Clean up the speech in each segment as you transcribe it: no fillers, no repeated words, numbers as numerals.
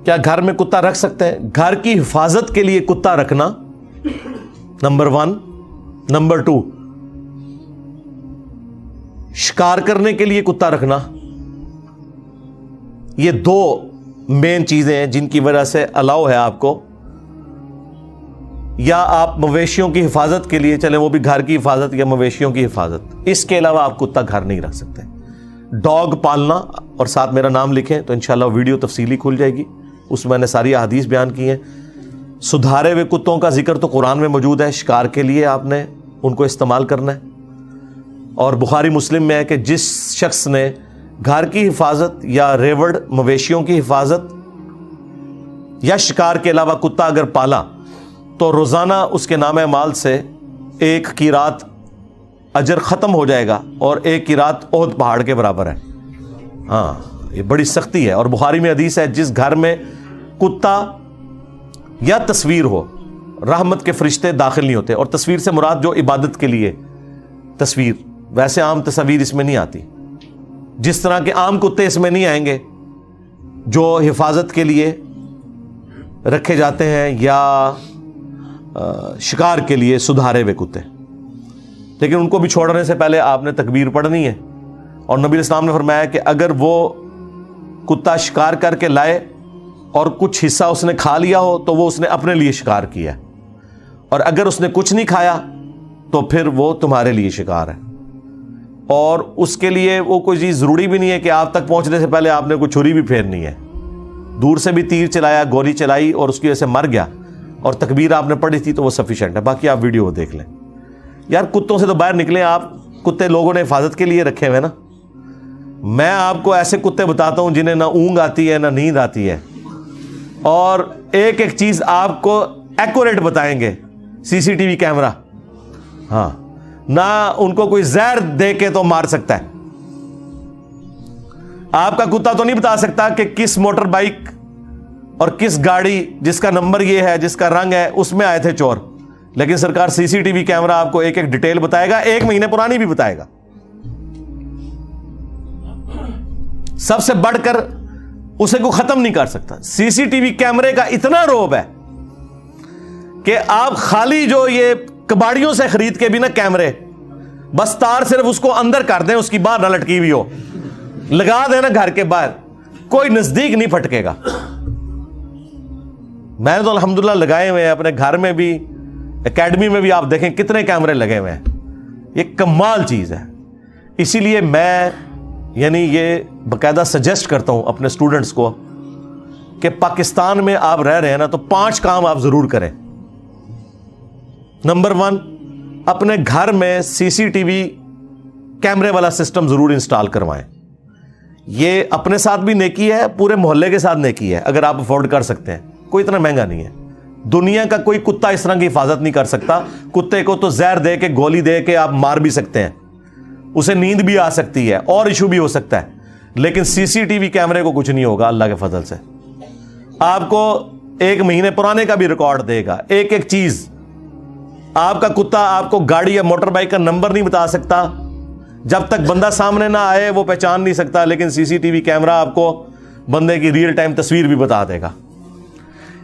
کیا گھر میں کتا رکھ سکتے ہیں؟ گھر کی حفاظت کے لیے کتا رکھنا نمبر 1. نمبر 2, شکار کرنے کے لیے کتا رکھنا. یہ 2 مین چیزیں ہیں جن کی وجہ سے الاؤ ہے آپ کو. یا آپ مویشیوں کی حفاظت کے لیے چلیں، وہ بھی گھر کی حفاظت یا مویشیوں کی حفاظت. اس کے علاوہ آپ کتا گھر نہیں رکھ سکتے. ڈاگ پالنا، اور ساتھ میرا نام لکھیں تو انشاءاللہ ویڈیو تفصیلی کھل جائے گی، اس میں نے ساری احادیث بیان کی ہیں. سدھارے ہوئے کتوں کا ذکر تو قرآن میں موجود ہے، شکار کے لیے آپ نے ان کو استعمال کرنا ہے. اور بخاری مسلم میں ہے کہ جس شخص نے گھر کی حفاظت یا ریوڑ مویشیوں کی حفاظت یا شکار کے علاوہ کتا اگر پالا تو روزانہ اس کے نام اعمال سے 1 قیرات اجر ختم ہو جائے گا، اور 1 قیرات احد پہاڑ کے برابر ہے. ہاں، یہ بڑی سختی ہے. اور بخاری میں حدیث ہے جس گھر میں کتا یا تصویر ہو، رحمت کے فرشتے داخل نہیں ہوتے. اور تصویر سے مراد جو عبادت کے لیے تصویر، ویسے عام تصویر اس میں نہیں آتی. جس طرح کے عام کتے اس میں نہیں آئیں گے جو حفاظت کے لیے رکھے جاتے ہیں یا شکار کے لیے سدھارے ہوئے کتے. لیکن ان کو بھی چھوڑنے سے پہلے آپ نے تکبیر پڑھنی ہے. اور نبی اسلام نے فرمایا کہ اگر وہ کتا شکار کر کے لائے اور کچھ حصہ اس نے کھا لیا ہو تو وہ اس نے اپنے لیے شکار کیا ہے، اور اگر اس نے کچھ نہیں کھایا تو پھر وہ تمہارے لیے شکار ہے. اور اس کے لیے وہ کوئی چیز ضروری بھی نہیں ہے کہ آپ تک پہنچنے سے پہلے آپ نے کوئی چھری بھی پھیرنی ہے. دور سے بھی تیر چلایا، گولی چلائی اور اس کی وجہ سے مر گیا اور تکبیر آپ نے پڑھی تھی تو وہ سفیشینٹ ہے. باقی آپ ویڈیو دیکھ لیں. یار کتوں سے تو باہر نکلیں آپ. کتے لوگوں نے حفاظت کے لیے رکھے ہوئے نا. میں آپ کو ایسے کتے بتاتا ہوں جنہیں نہ اونگ آتی ہے نہ نیند آتی ہے، اور ایک ایک چیز آپ کو ایکوریٹ بتائیں گے. CCTV کیمرہ، ہاں، نہ ان کو کوئی زہر دے کے تو مار سکتا ہے. آپ کا کتا تو نہیں بتا سکتا کہ کس موٹر بائک اور کس گاڑی جس کا نمبر یہ ہے، جس کا رنگ ہے، اس میں آئے تھے چور. لیکن سرکار CCTV کیمرہ آپ کو ایک ایک ڈیٹیل بتائے گا، 1 مہینے پرانی بھی بتائے گا. سب سے بڑھ کر اسے کو ختم نہیں کر سکتا. CCTV کیمرے کا اتنا روب ہے کہ آپ خالی جو یہ کباڑیوں سے خرید کے بھی نا کیمرے، بس تار صرف اس کو اندر کر دیں، اس کی باہر نہ لٹکی ہوئی ہو، لگا دینا گھر کے باہر، کوئی نزدیک نہیں پھٹکے گا. میں نے تو الحمدللہ لگائے ہوئے ہیں اپنے گھر میں بھی، اکیڈمی میں بھی. آپ دیکھیں کتنے کیمرے لگے ہوئے ہیں. یہ کمال چیز ہے. اسی لیے میں یہ باقاعدہ سجیسٹ کرتا ہوں اپنے اسٹوڈنٹس کو کہ پاکستان میں آپ رہ رہے ہیں نا تو 5 کام آپ ضرور کریں. نمبر 1، اپنے گھر میں CCTV کیمرے والا سسٹم ضرور انسٹال کروائیں. یہ اپنے ساتھ بھی نیکی ہے، پورے محلے کے ساتھ نیکی ہے اگر آپ افورڈ کر سکتے ہیں. کوئی اتنا مہنگا نہیں ہے. دنیا کا کوئی کتا اس طرح کی حفاظت نہیں کر سکتا. کتے کو تو زہر دے کے، گولی دے کے آپ مار بھی سکتے ہیں، اسے نیند بھی آ سکتی ہے اور ایشو بھی ہو سکتا ہے. لیکن CCTV کیمرے کو کچھ نہیں ہوگا اللہ کے فضل سے. آپ کو 1 مہینے پرانے کا بھی ریکارڈ دے گا، ایک ایک چیز. آپ کا کتا آپ کو گاڑی یا موٹر بائک کا نمبر نہیں بتا سکتا، جب تک بندہ سامنے نہ آئے وہ پہچان نہیں سکتا. لیکن CCTV کیمرہ آپ کو بندے کی ریئل ٹائم تصویر بھی بتا دے گا.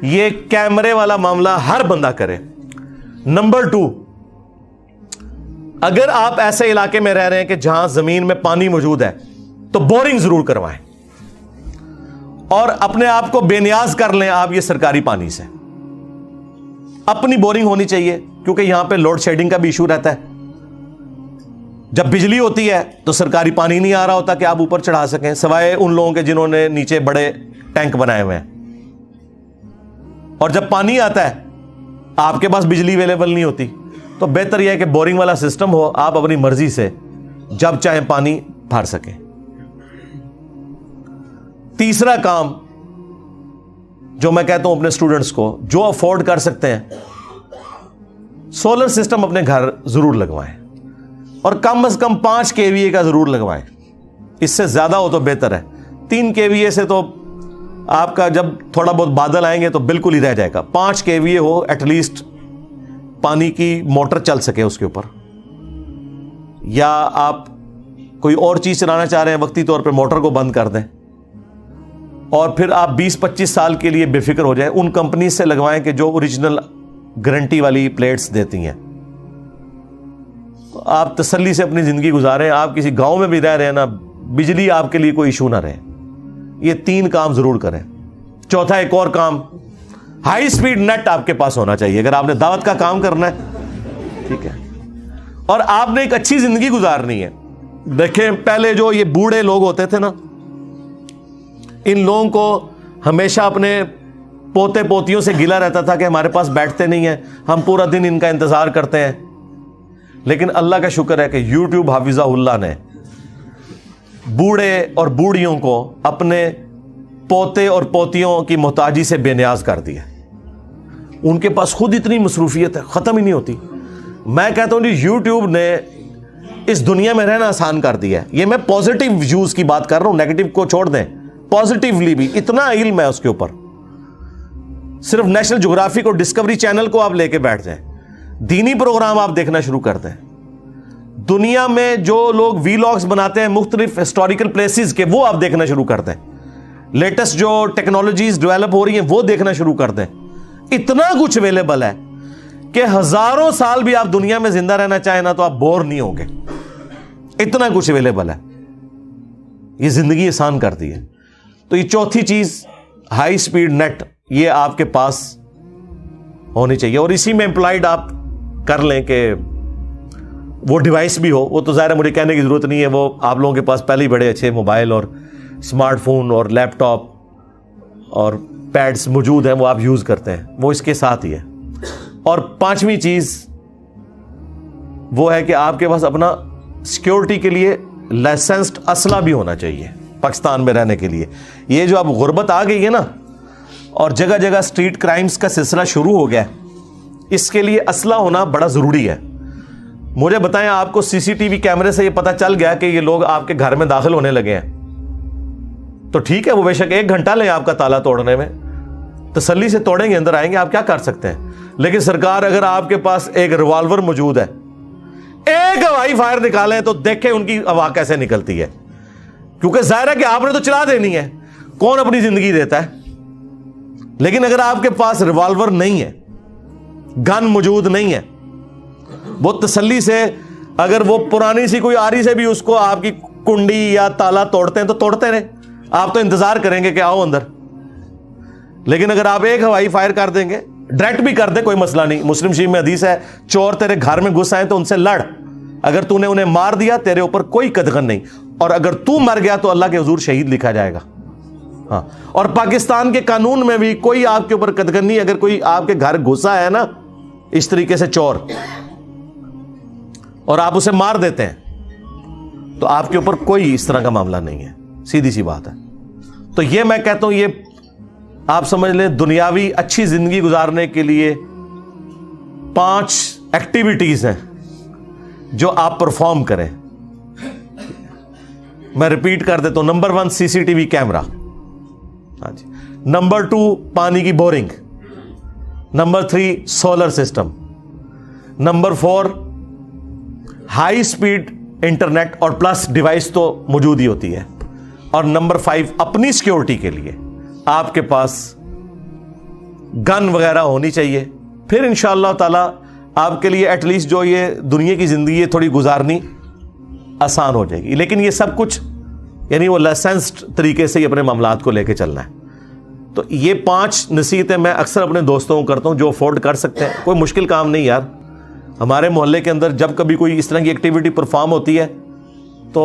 یہ کیمرے والا معاملہ ہر بندہ کرے. نمبر 2، اگر آپ ایسے علاقے میں رہ رہے ہیں کہ جہاں زمین میں پانی موجود ہے تو بورنگ ضرور کروائیں، اور اپنے آپ کو بے نیاز کر لیں آپ یہ سرکاری پانی سے. اپنی بورنگ ہونی چاہیے، کیونکہ یہاں پہ لوڈ شیڈنگ کا بھی ایشو رہتا ہے. جب بجلی ہوتی ہے تو سرکاری پانی نہیں آ رہا ہوتا کہ آپ اوپر چڑھا سکیں، سوائے ان لوگوں کے جنہوں نے نیچے بڑے ٹینک بنائے ہوئے ہیں. اور جب پانی آتا ہے آپ کے پاس بجلی اویلیبل نہیں ہوتی، تو بہتر یہ ہے کہ بورنگ والا سسٹم ہو، آپ اپنی مرضی سے جب چاہیں پانی بھر سکیں. تیسرا کام جو میں کہتا ہوں اپنے اسٹوڈنٹس کو، جو افورڈ کر سکتے ہیں، سولر سسٹم اپنے گھر ضرور لگوائیں، اور کم از کم 5 kVA کا ضرور لگوائیں. اس سے زیادہ ہو تو بہتر ہے. 3 kVA سے تو آپ کا جب تھوڑا بہت بادل آئیں گے تو بالکل ہی رہ جائے گا. 5 kVA ہو ایٹ لیسٹ، پانی کی موٹر چل سکے اس کے اوپر. یا آپ کوئی اور چیز چلانا چاہ رہے ہیں وقتی طور پہ موٹر کو بند کر دیں اور پھر آپ 20-25 سال کے لیے بے فکر ہو جائیں. ان کمپنی سے لگوائیں کہ جو اوریجنل گارنٹی والی پلیٹس دیتی ہیں. آپ تسلی سے اپنی زندگی گزاریں. آپ کسی گاؤں میں بھی رہ رہے ہیں نا, بجلی آپ کے لیے کوئی ایشو نہ رہے. یہ 3 کام ضرور کریں. چوتھا ایک اور کام, ہائی سپیڈ نیٹ آپ کے پاس ہونا چاہیے اگر آپ نے دعوت کا کام کرنا ہے, ٹھیک ہے, اور آپ نے ایک اچھی زندگی گزارنی ہے. دیکھیں پہلے جو یہ بوڑھے لوگ ہوتے تھے نا, ان لوگوں کو ہمیشہ اپنے پوتے پوتیوں سے گلا رہتا تھا کہ ہمارے پاس بیٹھتے نہیں ہیں, ہم پورا دن ان کا انتظار کرتے ہیں. لیکن اللہ کا شکر ہے کہ یوٹیوب حافظہ اللہ نے بوڑھے اور بوڑھیوں کو اپنے پوتے اور پوتیوں کی محتاجی سے بے نیاز کر دیا. ان کے پاس خود اتنی مصروفیت ہے, ختم ہی نہیں ہوتی. میں کہتا ہوں جی یوٹیوب نے اس دنیا میں رہنا آسان کر دیا ہے. یہ میں پازیٹیو ویوز کی بات کر رہا ہوں, نیگیٹو کو چھوڑ دیں. پازیٹیولی بھی اتنا علم ہے اس کے اوپر. صرف نیشنل جغرافک اور ڈسکوری چینل کو آپ لے کے بیٹھ جائیں, دینی پروگرام آپ دیکھنا شروع کر دیں. دنیا میں جو لوگ ویلاگز بناتے ہیں مختلف ہسٹوریکل پلیسز کے, وہ آپ دیکھنا شروع کر دیں. لیٹسٹ جو ٹیکنالوجیز ڈیولپ ہو رہی ہیں وہ دیکھنا شروع کر دیں. اتنا کچھ اویلیبل ہے کہ ہزاروں سال بھی آپ دنیا میں زندہ رہنا چاہیں نا تو آپ بور نہیں ہوں گے. اتنا کچھ اویلیبل ہے. یہ زندگی آسان کر دی ہے. تو یہ چوتھی چیز, ہائی سپیڈ نیٹ, یہ آپ کے پاس ہونی چاہیے. اور اسی میں امپلائڈ آپ کر لیں کہ وہ ڈیوائس بھی ہو. وہ تو ظاہر ہے مجھے کہنے کی ضرورت نہیں ہے, وہ آپ لوگوں کے پاس پہلے ہی بڑے اچھے موبائل اور اسمارٹ فون اور لیپ ٹاپ اور پیڈز موجود ہیں, وہ آپ یوز کرتے ہیں, وہ اس کے ساتھ ہی ہے. اور 5ویں چیز وہ ہے کہ آپ کے پاس اپنا سیکیورٹی کے لیے لائسنسڈ اسلحہ بھی ہونا چاہیے پاکستان میں رہنے کے لیے. یہ جو اب غربت آ گئی ہے نا اور جگہ جگہ اسٹریٹ کرائمز کا سلسلہ شروع ہو گیا ہے, اس کے لیے اسلحہ ہونا بڑا ضروری ہے. مجھے بتائیں, آپ کو سی سی ٹی وی کیمرے سے یہ پتہ چل گیا کہ یہ لوگ آپ کے گھر میں داخل ہونے لگے ہیں, تو ٹھیک ہے, وہ بے شک 1 گھنٹہ لیں آپ کا تالا توڑنے میں, تسلی سے توڑیں گے, اندر آئیں گے, آپ کیا کر سکتے ہیں. لیکن سرکار اگر آپ کے پاس ایک ریوالور موجود ہے, ایک ہوائی فائر نکالیں تو دیکھیں ان کی ہوا کیسے نکلتی ہے, کیونکہ ظاہر ہے کہ آپ نے تو چلا دینی ہے, کون اپنی زندگی دیتا ہے. لیکن اگر آپ کے پاس ریوالور نہیں ہے, گن موجود نہیں ہے, وہ تسلی سے اگر وہ پرانی سی کوئی آری سے بھی اس کو آپ کی کنڈی یا تالا توڑتے ہیں تو توڑتے رہیں, آپ تو انتظار کریں گے کہ آؤ اندر. لیکن اگر آپ ایک ہوائی فائر کر دیں گے, ڈائریکٹ بھی کر دیں, کوئی مسئلہ نہیں. مسلم شریف میں حدیث ہے, چور تیرے گھر میں گھس آئے تو ان سے لڑ, اگر تو نے انہیں مار دیا تیرے اوپر کوئی قدغن نہیں, اور اگر تو مر گیا تو اللہ کے حضور شہید لکھا جائے گا. ہاں, اور پاکستان کے قانون میں بھی کوئی آپ کے اوپر قدغن نہیں. اگر کوئی آپ کے گھر گھسا ہے نا اس طریقے سے چور, اور آپ اسے مار دیتے ہیں, تو آپ کے اوپر کوئی اس طرح کا معاملہ نہیں ہے. سیدھی سی بات ہے. تو یہ میں کہتا ہوں, یہ آپ سمجھ لیں دنیاوی اچھی زندگی گزارنے کے لیے 5 ایکٹیویٹیز ہیں جو آپ پرفارم کریں. میں ریپیٹ کر دیتا ہوں. نمبر 1 سی سی ٹی وی کیمرہ. ہاں جی. نمبر 2 پانی کی boring. Number 3 solar system. Number 4 high speed internet اور پلس ڈیوائس تو موجود ہی ہوتی ہے. اور نمبر 5 اپنی سیکیورٹی کے لیے آپ کے پاس گن وغیرہ ہونی چاہیے. پھر انشاءاللہ تعالی آپ کے لیے ایٹ لیسٹ جو یہ دنیا کی زندگی ہے تھوڑی گزارنی آسان ہو جائے گی. لیکن یہ سب کچھ یعنی وہ لائسنسڈ طریقے سے ہی اپنے معاملات کو لے کے چلنا ہے. تو یہ 5 نصیحتیں میں اکثر اپنے دوستوں کو کرتا ہوں جو افورڈ کر سکتے ہیں. کوئی مشکل کام نہیں یار. ہمارے محلے کے اندر جب کبھی کوئی اس طرح کی ایکٹیویٹی پرفارم ہوتی ہے تو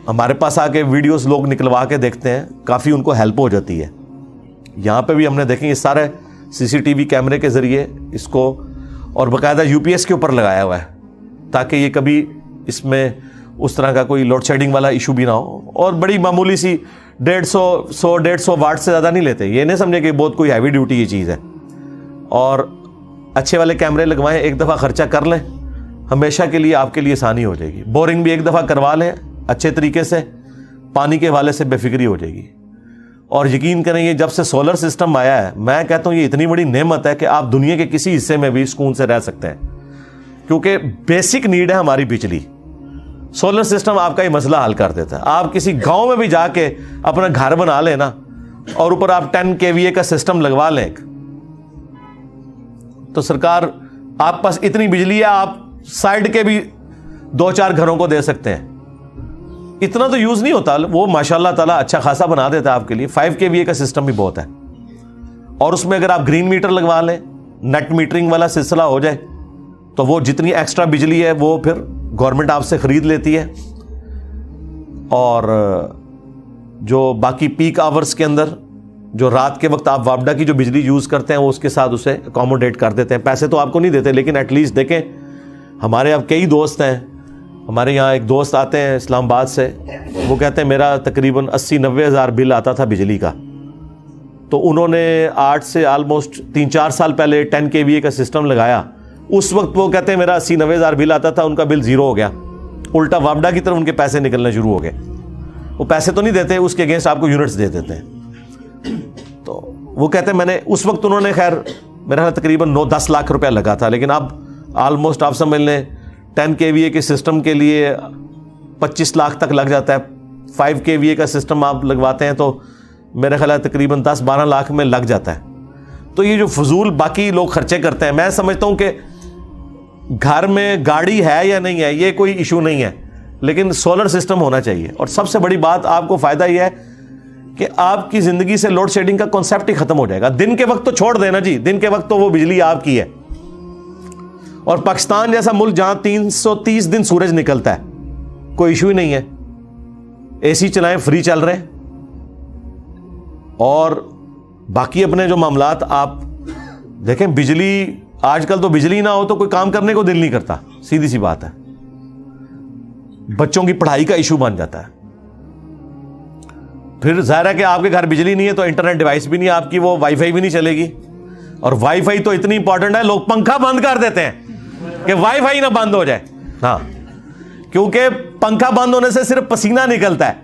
ہمارے پاس آ کے ویڈیوز لوگ نکلوا کے دیکھتے ہیں, کافی ان کو ہیلپ ہو جاتی ہے. یہاں پہ بھی ہم نے دیکھیں یہ سارے سی سی ٹی وی کیمرے کے ذریعے اس کو, اور باقاعدہ یو پی ایس کے اوپر لگایا ہوا ہے تاکہ یہ کبھی اس میں اس طرح کا کوئی لوڈ شیڈنگ والا ایشو بھی نہ ہو. اور بڑی معمولی سی 150 واٹ سے زیادہ نہیں لیتے. یہ نہیں سمجھے کہ بہت کوئی ہیوی ڈیوٹی یہ چیز ہے. اور اچھے والے کیمرے لگوائیں, ایک دفعہ خرچہ کر لیں, ہمیشہ کے لیے آپ کے لیے آسانی ہو جائے گی. بورنگ بھی ایک دفعہ کروا لیں اچھے طریقے سے, پانی کے حوالے سے بے فکری ہو جائے گی. اور یقین کریں یہ جب سے سولر سسٹم آیا ہے میں کہتا ہوں یہ اتنی بڑی نعمت ہے کہ آپ دنیا کے کسی حصے میں بھی سکون سے رہ سکتے ہیں, کیونکہ بیسک نیڈ ہے ہماری بجلی. سولر سسٹم آپ کا یہ مسئلہ حل کر دیتا ہے. آپ کسی گاؤں میں بھی جا کے اپنا گھر بنا لیں نا, اور اوپر آپ 10 kVA کا سسٹم لگوا لیں, تو سرکار آپ پاس اتنی بجلی ہے آپ سائڈ کے بھی 2-4 گھروں کو دے سکتے ہیں. اتنا تو یوز نہیں ہوتا, وہ ماشاء اللہ تعالیٰ اچھا خاصا بنا دیتا ہے آپ کے لیے. 5 kVA کا سسٹم بھی بہت ہے, اور اس میں اگر آپ گرین میٹر لگوا لیں, نیٹ میٹرنگ والا سلسلہ ہو جائے, تو وہ جتنی ایکسٹرا بجلی ہے وہ پھر گورنمنٹ آپ سے خرید لیتی ہے. اور جو باقی پیک آورز کے اندر جو رات کے وقت آپ وابڈا کی جو بجلی یوز کرتے ہیں وہ اس کے ساتھ اسے اکوموڈیٹ کر دیتے ہیں. پیسے تو آپ کو نہیں دیتے, لیکن ایٹ لیسٹ دیکھیں, ہمارے اب کئی دوست ہیں. ہمارے یہاں ایک دوست آتے ہیں اسلام آباد سے, وہ کہتے ہیں میرا تقریباً 80-90 ہزار بل آتا تھا بجلی کا, تو انہوں نے 8 سے آلموسٹ 3-4 سال پہلے 10 kVA کا سسٹم لگایا. اس وقت وہ کہتے ہیں میرا 80-90 ہزار بل آتا تھا, ان کا بل 0 ہو گیا. الٹا وابڈا کی طرف ان کے پیسے نکلنے شروع ہو گئے. وہ پیسے تو نہیں دیتے, اس کے اگینسٹ آپ کو یونٹس دے دیتے ہیں. تو وہ کہتے ہیں میں نے اس وقت, انہوں نے خیر میرا تقریباً 9-10 لاکھ روپیہ لگا تھا, لیکن اب آلموسٹ آپ سمجھ لیں 10 kVA کے سسٹم کے لیے 25 لاکھ تک لگ جاتا ہے. 5 kVA کا سسٹم آپ لگواتے ہیں تو میرا خیال ہے تقریباً 10-12 لاکھ میں لگ جاتا ہے. تو یہ جو فضول باقی لوگ خرچے کرتے ہیں, میں سمجھتا ہوں کہ گھر میں گاڑی ہے یا نہیں ہے یہ کوئی ایشو نہیں ہے, لیکن سولر سسٹم ہونا چاہیے. اور سب سے بڑی بات آپ کو فائدہ یہ ہے کہ آپ کی زندگی سے لوڈ شیڈنگ کا کنسیپٹ ہی ختم ہو جائے گا. دن کے وقت تو چھوڑ دینا جی, دن کے وقت تو وہ بجلی آپ کی ہے. اور پاکستان جیسا ملک جہاں 330 دن سورج نکلتا ہے, کوئی ایشو ہی نہیں ہے. اے سی چلائیں, فری چل رہے ہیں. اور باقی اپنے جو معاملات آپ دیکھیں, بجلی آج کل تو بجلی نہ ہو تو کوئی کام کرنے کو دل نہیں کرتا, سیدھی سی بات ہے. بچوں کی پڑھائی کا ایشو بن جاتا ہے. پھر ظاہر ہے کہ آپ کے گھر بجلی نہیں ہے تو انٹرنیٹ ڈیوائس بھی نہیں آپ کی, وہ وائی فائی بھی نہیں چلے گی. اور وائی فائی تو اتنی امپورٹنٹ ہے, لوگ پنکھا بند کر دیتے ہیں کہ وائی فائی نہ بند ہو جائے. ہاں, کیونکہ پنکھا بند ہونے سے صرف پسینہ نکلتا ہے,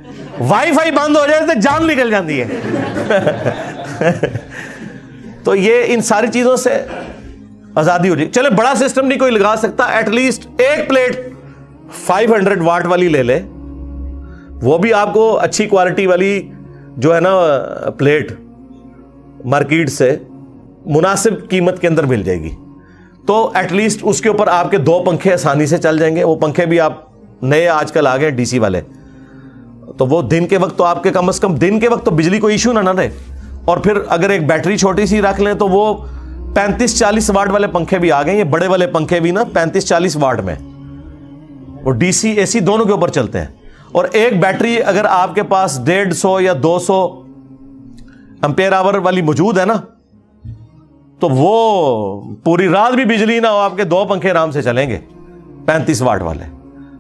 وائی فائی بند ہو جائے تو جان نکل جاتی ہے. تو یہ ان ساری چیزوں سے آزادی ہو جائے. چلے بڑا سسٹم نہیں کوئی لگا سکتا, ایٹ لیسٹ ایک پلیٹ 500 واٹ والی لے لے, وہ بھی آپ کو اچھی کوالٹی والی جو ہے نا پلیٹ مارکیٹ سے مناسب قیمت کے اندر مل جائے گی. تو ایٹ لیسٹ اس کے اوپر آپ کے 2 پنکھے آسانی سے چل جائیں گے. وہ پنکھے بھی آپ نئے آج کل آ گئے ڈی سی والے, تو وہ دن کے وقت تو آپ کے کم از کم دن کے وقت تو بجلی کو ایشو نہ رہے. اور پھر اگر ایک بیٹری چھوٹی سی رکھ لیں تو وہ 35-40 واٹ والے پنکھے بھی آ گئے. یہ بڑے والے پنکھے بھی نا 35-40 واٹ میں, وہ ڈی سی اے سی دونوں کے اوپر چلتے ہیں. اور ایک بیٹری اگر آپ کے پاس 150 یا 200 امپیئر آور والی موجود ہے نا, تو وہ پوری رات بھی بجلی نہ ہو, آپ کے 2 پنکھے آرام سے چلیں گے 35 واٹ والے.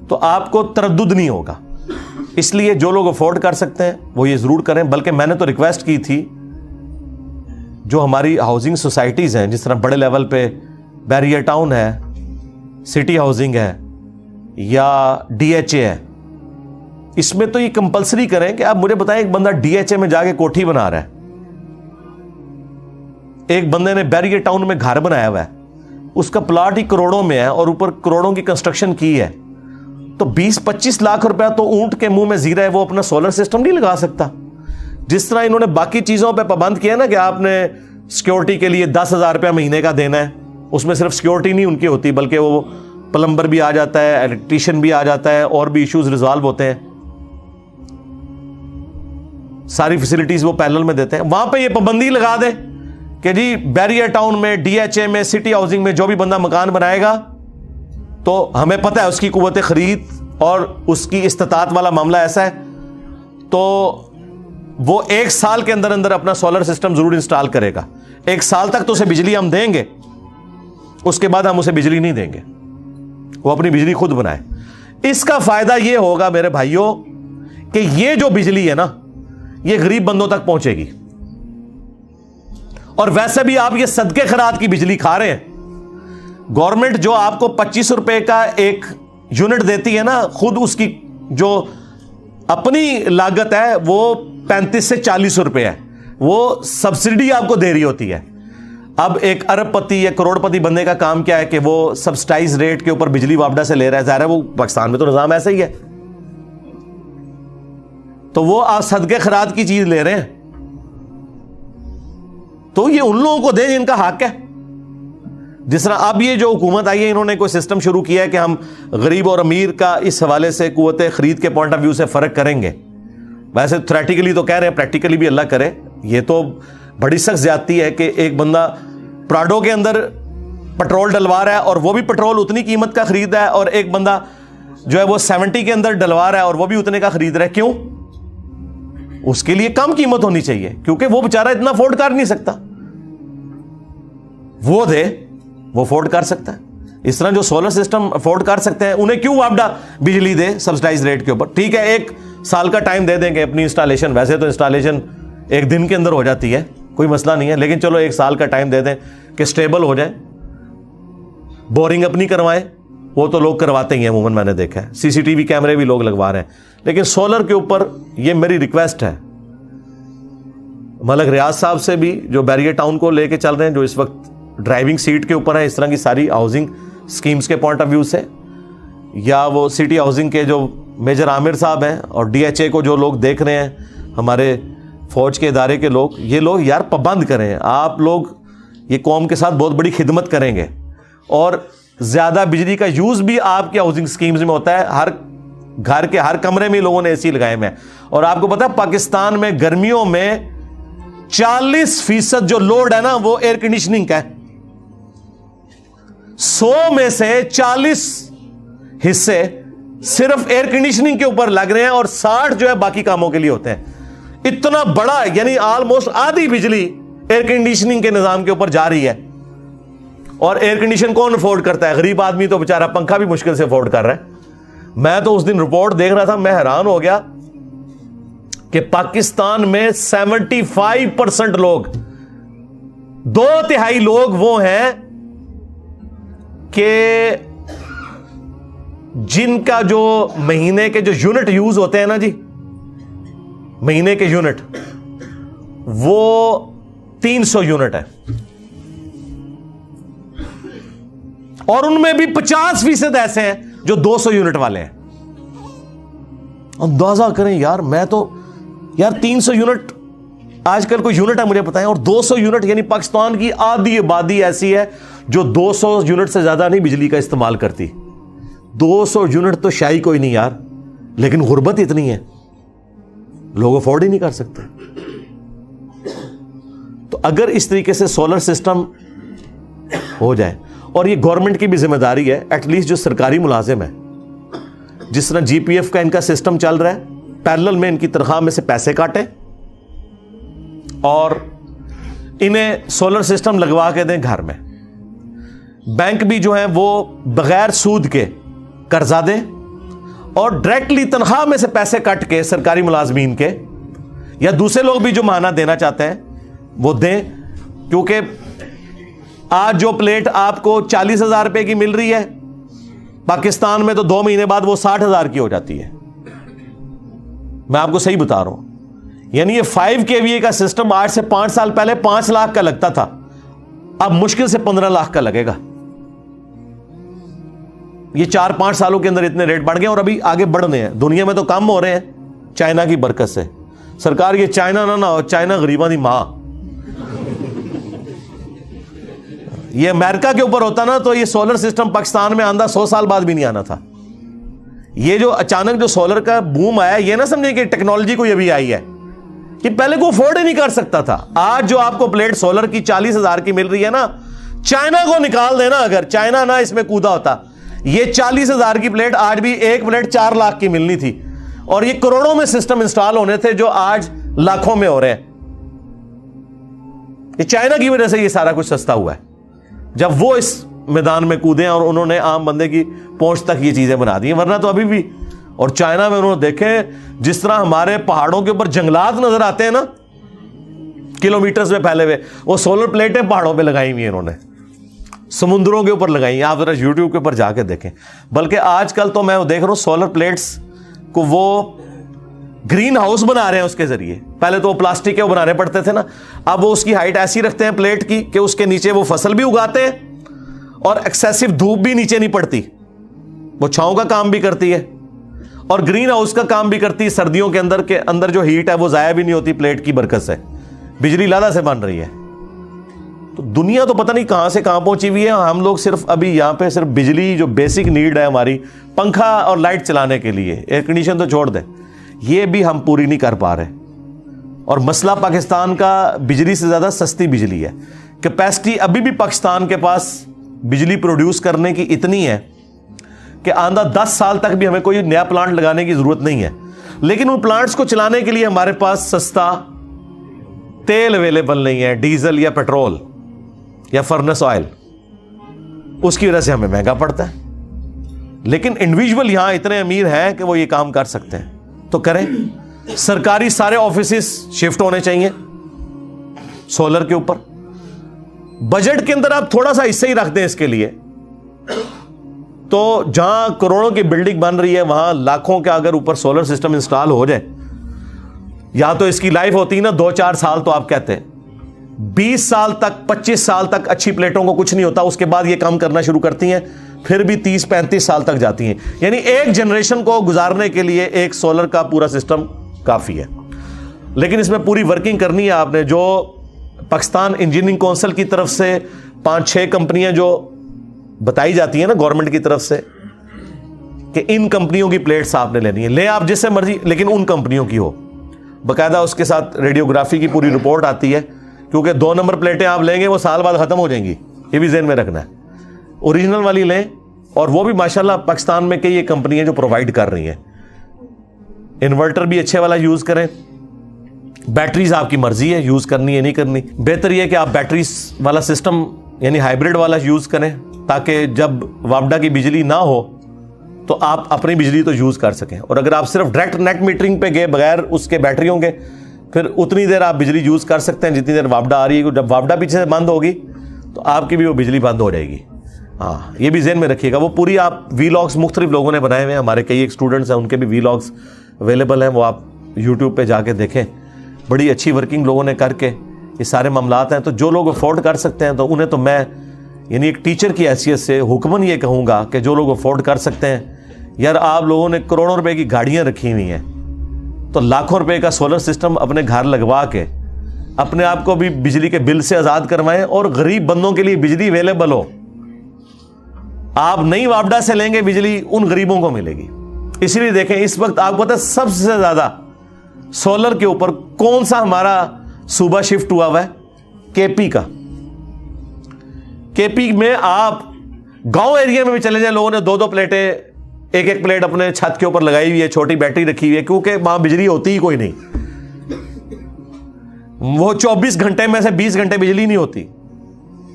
تو آپ کو تردد نہیں ہوگا. اس لیے جو لوگ افورڈ کر سکتے ہیں وہ یہ ضرور کریں. بلکہ میں نے تو ریکویسٹ کی تھی جو ہماری ہاؤسنگ سوسائٹیز ہیں, جس طرح بڑے لیول پہ بیریا ٹاؤن ہے, سٹی ہاؤسنگ ہے یا ڈی ایچ اے ہے, اس میں تو یہ کمپلسری کریں کہ آپ مجھے بتائیں, ایک بندہ ڈی ایچ اے میں جا کے کوٹھی بنا رہا ہے, ایک بندے نے بیریا ٹاؤن میں گھر بنایا ہوا ہے, اس کا پلاٹ ہی کروڑوں میں ہے اور اوپر کروڑوں کی کنسٹرکشن کی ہے, تو 20-25 لاکھ روپیہ تو اونٹ کے منہ میں زیرہ ہے, وہ اپنا سولر سسٹم نہیں لگا سکتا. جس طرح انہوں نے باقی چیزوں پہ پابند کیا نا کہ آپ نے سیکیورٹی کے لیے 10,000 روپیہ مہینے کا دینا ہے, اس میں صرف سیکیورٹی نہیں ان کی ہوتی بلکہ وہ پلمبر بھی آ جاتا ہے, الیکٹریشین بھی آ جاتا ہے, اور بھی ایشوز ریزالو ہوتے ہیں, ساری فیسلٹیز وہ پیرلل میں دیتے ہیں. وہاں پہ یہ پابندی لگا دے کہ جی بیریا ٹاؤن میں, ڈی ایچ اے میں, سٹی ہاؤسنگ میں جو بھی بندہ مکان بنائے گا تو ہمیں پتہ ہے اس کی قوت خرید اور اس کی استطاعت والا معاملہ ایسا ہے, تو وہ 1 سال کے اندر اندر اپنا سولر سسٹم ضرور انسٹال کرے گا. 1 سال تک تو اسے بجلی ہم دیں گے, اس کے بعد ہم اسے بجلی نہیں دیں گے, وہ اپنی بجلی خود بنائے. اس کا فائدہ یہ ہوگا میرے بھائیوں کہ یہ جو بجلی ہے نا یہ غریب بندوں تک پہنچے گی. اور ویسے بھی آپ یہ صدقے خیرات کی بجلی کھا رہے ہیں. گورنمنٹ جو آپ کو 25 روپے کا ایک یونٹ دیتی ہے نا, خود اس کی جو اپنی لاگت ہے وہ 35 سے 40 روپے ہے, وہ سبسڈی آپ کو دے رہی ہوتی ہے. اب ایک ارب پتی یا کروڑ پتی بندے کا کام کیا ہے کہ وہ سبسٹائز ریٹ کے اوپر بجلی وابڈا سے لے رہا ہے. ظاہر ہے وہ پاکستان میں تو نظام ایسا ہی ہے, تو وہ آپ صدقے خیرات کی چیز لے رہے ہیں, تو یہ ان لوگوں کو دیں جن کا حق ہے. جس طرح اب یہ جو حکومت آئی ہے انہوں نے کوئی سسٹم شروع کیا ہے کہ ہم غریب اور امیر کا اس حوالے سے قوت خرید کے پوائنٹ آف ویو سے فرق کریں گے. ویسے تھیوریٹیکلی تو کہہ رہے ہیں, پریکٹیکلی بھی اللہ کرے. یہ تو بڑی سخت زیادتی ہے کہ ایک بندہ پراڈو کے اندر پٹرول ڈلوا رہا ہے اور وہ بھی پٹرول اتنی قیمت کا خرید رہا ہے, اور ایک بندہ جو ہے وہ 70 کے اندر ڈلوا رہا ہے اور وہ بھی اتنے کا خرید رہا ہے. کیوں؟ اس کے لیے کم قیمت ہونی چاہیے, کیونکہ وہ بیچارہ اتنا افورڈ کر نہیں سکتا. وہ دے, وہ افورڈ کر سکتا ہے. اس طرح جو سولر سسٹم افورڈ کر سکتے ہیں انہیں کیوں وابڈا بجلی دے سبسڈائز ریٹ کے اوپر. ٹھیک ہے 1 سال کا ٹائم دے دیں گے اپنی انسٹالیشن, ویسے تو انسٹالیشن 1 دن کے اندر ہو جاتی ہے, کوئی مسئلہ نہیں ہے, لیکن چلو 1 سال کا ٹائم دے دیں کہ سٹیبل ہو جائے. بورنگ اپنی کروائیں, وہ تو لوگ کرواتے ہی ہیں عموماً, میں نے دیکھا ہے CCTV کیمرے بھی لوگ لگوا رہے ہیں. لیکن سولر کے اوپر یہ میری ریکویسٹ ہے ملک ریاض صاحب سے بھی, جو بیریئر ٹاؤن کو لے کے چل رہے ہیں, جو اس وقت ڈرائیونگ سیٹ کے اوپر ہے اس طرح کی ساری ہاؤسنگ سکیمز کے پوائنٹ آف ویو سے, یا وہ سٹی ہاؤسنگ کے جو میجر عامر صاحب ہیں, اور DHA کو جو لوگ دیکھ رہے ہیں, ہمارے فوج کے ادارے کے لوگ, یہ لوگ یار پابند کریں. آپ لوگ یہ قوم کے ساتھ بہت بڑی خدمت کریں گے, اور زیادہ بجلی کا یوز بھی آپ کی ہاؤسنگ سکیمز میں ہوتا ہے. ہر گھر کے ہر کمرے میں لوگوں نے AC لگائے ہوئے ہیں, اور آپ کو پتا ہے پاکستان میں گرمیوں میں 40% جو لوڈ ہے نا وہ ایئر کنڈیشننگ کا ہے. 100 میں سے 40 حصے صرف ایئر کنڈیشننگ کے اوپر لگ رہے ہیں, اور 60 جو ہے باقی کاموں کے لیے ہوتے ہیں. اتنا بڑا, یعنی آلموسٹ آدھی بجلی ایئر کنڈیشننگ کے نظام کے اوپر جا رہی ہے. اور ایئر کنڈیشن کون افورڈ کرتا ہے؟ غریب آدمی تو بیچارہ پنکھا بھی مشکل سے افورڈ کر رہا ہے. میں تو اس دن رپورٹ دیکھ رہا تھا, میں حیران ہو گیا کہ پاکستان میں 75% لوگ, 2/3 لوگ وہ ہیں کہ جن کا جو مہینے کے جو یونٹ یوز ہوتے ہیں نا جی, مہینے کے یونٹ, وہ 300 یونٹ ہے, اور ان میں بھی 50% ایسے ہیں جو 200 یونٹ والے ہیں. اندازہ کریں یار, میں تو یار 300 یونٹ آج کل کوئی یونٹ ہے مجھے بتائیں, اور 200 یونٹ, یعنی پاکستان کی آدھی آبادی ایسی ہے جو 200 یونٹ سے زیادہ نہیں بجلی کا استعمال کرتی. 200 یونٹ تو شاید کوئی نہیں یار, لیکن غربت اتنی ہے لوگ افورڈ ہی نہیں کر سکتے. تو اگر اس طریقے سے سولر سسٹم ہو جائے, اور یہ گورنمنٹ کی بھی ذمہ داری ہے, ایٹ لیسٹ جو سرکاری ملازم ہے, جس طرح GPF کا ان کا سسٹم چل رہا ہے, پیرلل میں ان کی تنخواہ میں سے پیسے کاٹیں اور انہیں سولر سسٹم لگوا کے دیں گھر میں. بینک بھی جو ہیں وہ بغیر سود کے قرضہ دیں, اور ڈائریکٹلی تنخواہ میں سے پیسے کٹ کے سرکاری ملازمین کے, یا دوسرے لوگ بھی جو ماہانہ دینا چاہتے ہیں وہ دیں. کیونکہ آج جو پلیٹ آپ کو 40,000 روپے کی مل رہی ہے, پاکستان میں تو 2 مہینے بعد وہ 60,000 کی ہو جاتی ہے. میں آپ کو صحیح بتا رہا ہوں. یعنی یہ 5 KVA کا سسٹم آج سے 5 سال پہلے 5 لاکھ کا لگتا تھا, اب مشکل سے 15 لاکھ کا لگے گا. یہ 4-5 سالوں کے اندر اتنے ریٹ بڑھ گئے, اور ابھی آگے بڑھنے ہیں. دنیا میں تو کم ہو رہے ہیں چائنا کی برکت سے. سرکار یہ چائنا نہ ہو, چائنا غریباں دی ماں. یہ امریکہ کے اوپر ہوتا نا تو یہ سولر سسٹم پاکستان میں آندہ 100 سال بعد بھی نہیں آنا تھا. یہ جو اچانک جو سولر کا بوم آیا, یہ نہ سمجھیں کہ ٹیکنالوجی کو یہ بھی آئی ہے, کہ پہلے کو افورڈ ہی نہیں کر سکتا تھا. آج جو آپ کو پلیٹ سولر کی 40,000 کی مل رہی ہے نا, چائنا کو نکال دینا, اگر چائنا نہ اس میں کودا ہوتا, یہ 40,000 کی پلیٹ آج بھی ایک پلیٹ 4 لاکھ کی ملنی تھی, اور یہ کروڑوں میں سسٹم انسٹال ہونے تھے جو آج لاکھوں میں ہو رہے ہیں. یہ چائنا کی وجہ سے یہ سارا کچھ سستا ہوا ہے, جب وہ اس میدان میں کودے اور انہوں نے عام بندے کی پہنچ تک یہ چیزیں بنا دی ہیں. ورنہ تو ابھی بھی, اور چائنا میں انہوں نے دیکھیں جس طرح ہمارے پہاڑوں کے اوپر جنگلات نظر آتے ہیں نا کلومیٹرز میں پھیلے ہوئے, وہ سولر پلیٹیں پہاڑوں پہ لگائی ہوئی ہیں انہوں نے, سمندروں کے اوپر لگائی ہیں. آپ ذرا یوٹیوب کے اوپر جا کے دیکھیں. بلکہ آج کل تو میں دیکھ رہا ہوں سولر پلیٹس کو وہ گرین ہاؤس بنا رہے ہیں اس کے ذریعے. پہلے تو وہ پلاسٹک کے وہ بنانے پڑتے تھے نا, اب وہ اس کی ہائٹ ایسی رکھتے ہیں پلیٹ کی کہ اس کے نیچے وہ فصل بھی اگاتے ہیں اور ایکسیسو دھوپ بھی نیچے نہیں پڑتی, وہ چھاؤں کا کام بھی کرتی ہے اور گرین ہاؤس کا کام بھی کرتی ہے. سردیوں کے اندر جو ہیٹ ہے وہ ضائع بھی نہیں ہوتی پلیٹ کی برکت سے, بجلی لادہ سے بن رہی ہے. تو دنیا تو پتہ نہیں کہاں سے کہاں پہنچی ہوئی ہے. ہم لوگ صرف ابھی یہاں پہ صرف بجلی جو بیسک نیڈ ہے ہماری, پنکھا اور لائٹ چلانے کے لیے, ایئر کنڈیشن تو چھوڑ دیں, یہ بھی ہم پوری نہیں کر پا رہے. اور مسئلہ پاکستان کا بجلی سے زیادہ سستی بجلی ہے. کیپیسٹی ابھی بھی پاکستان کے پاس بجلی پروڈیوس کرنے کی اتنی ہے کہ آئندہ 10 سال تک بھی ہمیں کوئی نیا پلانٹ لگانے کی ضرورت نہیں ہے. لیکن ان پلانٹس کو چلانے کے لیے ہمارے پاس سستا تیل اویلیبل نہیں ہے, ڈیزل یا پیٹرول یا فرنس آئل, اس کی وجہ سے ہمیں مہنگا پڑتا ہے. لیکن انڈیویجول یہاں اتنے امیر ہیں کہ وہ یہ کام کر سکتے ہیں, تو کریں. سرکاری سارے آفیسز شفٹ ہونے چاہیے سولر کے اوپر. بجٹ کے اندر آپ تھوڑا سا حصہ ہی رکھ دیں اس کے لیے, تو جہاں کروڑوں کی بلڈنگ بن رہی ہے وہاں لاکھوں کے اگر اوپر سولر سسٹم انسٹال ہو جائے, یا تو اس کی لائف ہوتی ہے نا 2-4 سال, تو آپ کہتے ہیں 20 سال تک 25 سال تک اچھی پلیٹوں کو کچھ نہیں ہوتا, اس کے بعد یہ کام کرنا شروع کرتی ہیں, پھر بھی 30-35 سال تک جاتی ہیں. یعنی ایک جنریشن کو گزارنے کے لیے ایک سولر کا پورا سسٹم کافی ہے. لیکن اس میں پوری ورکنگ کرنی ہے آپ نے. جو پاکستان انجینئرنگ کونسل کی طرف سے 5-6 کمپنیاں جو بتائی جاتی ہیں نا گورنمنٹ کی طرف سے کہ ان کمپنیوں کی پلیٹس آپ نے لینی ہے, لیں آپ جس سے مرضی, لیکن ان کمپنیوں کی ہو. باقاعدہ اس کے ساتھ ریڈیوگرافی کی پوری رپورٹ آتی ہے, کیونکہ 2 نمبر پلیٹیں آپ لیں گے وہ سال بعد ختم ہو جائیں گی, یہ بھی ذہن میں رکھنا ہے. اوریجنل والی لیں, اور وہ بھی ماشاءاللہ پاکستان میں کئی کمپنیاں جو پرووائڈ کر رہی ہیں. انورٹر بھی اچھے والا یوز کریں. بیٹریز آپ کی مرضی ہے یوز کرنی ہے نہیں کرنی. بہتر یہ کہ آپ بیٹریز والا سسٹم یعنی ہائبرڈ والا یوز کریں, تاکہ جب وابڈا کی بجلی نہ ہو تو آپ اپنی بجلی تو یوز کر سکیں. اور اگر آپ صرف ڈائریکٹ نیٹ میٹرنگ پہ گئے بغیر اس کے بیٹریوں کے, پھر اتنی دیر آپ بجلی یوز کر سکتے ہیں جتنی دیر وابڈا آ رہی ہے. جب وابڈا پیچھے سے بند ہوگی تو آپ کی بھی وہ بجلی بند ہو جائے گی. ہاں, یہ بھی ذہن میں رکھیے گا. وہ پوری آپ وی لاگس مختلف لوگوں نے بنائے ہوئے ہیں, ہمارے کئی ایک اسٹوڈنٹس ہیں ان کے بھی وی لاگس اویلیبل ہیں, وہ آپ یوٹیوب پہ جا کے دیکھیں. بڑی اچھی ورکنگ لوگوں نے کر کے یہ سارے معاملات ہیں. تو جو لوگ افورڈ کر سکتے ہیں تو انہیں تو میں یعنی ایک ٹیچر کی حیثیت سے حکمن یہ کہوں گا کہ جو لوگ افورڈ کر سکتے ہیں, یار آپ لوگوں نے کروڑوں روپے کی گاڑیاں رکھی ہوئی ہیں, تو لاکھوں روپے کا سولر سسٹم اپنے گھر لگوا کے اپنے آپ کو بھی بجلی کے بل سے آزاد کروائیں, اور غریب بندوں کے لیے بجلی اویلیبل ہو. آپ نئی وابڈا سے لیں گے بجلی, ان غریبوں کو ملے گی. اسی لیے دیکھیں اس وقت آپ کو پتہ ہے سب سے زیادہ سولر کے اوپر کون سا ہمارا صوبہ شفٹ ہوا ہے؟ کے پی کا. کے پی میں آپ گاؤں ایریا میں بھی چلے جائیں, لوگوں نے 2-2 پلیٹیں, ایک پلیٹ اپنے چھت کے اوپر لگائی ہوئی ہے, چھوٹی بیٹری رکھی ہوئی ہے, کیونکہ وہاں بجلی ہوتی ہی کوئی نہیں. وہ 24 گھنٹے میں سے 20 گھنٹے بجلی نہیں ہوتی.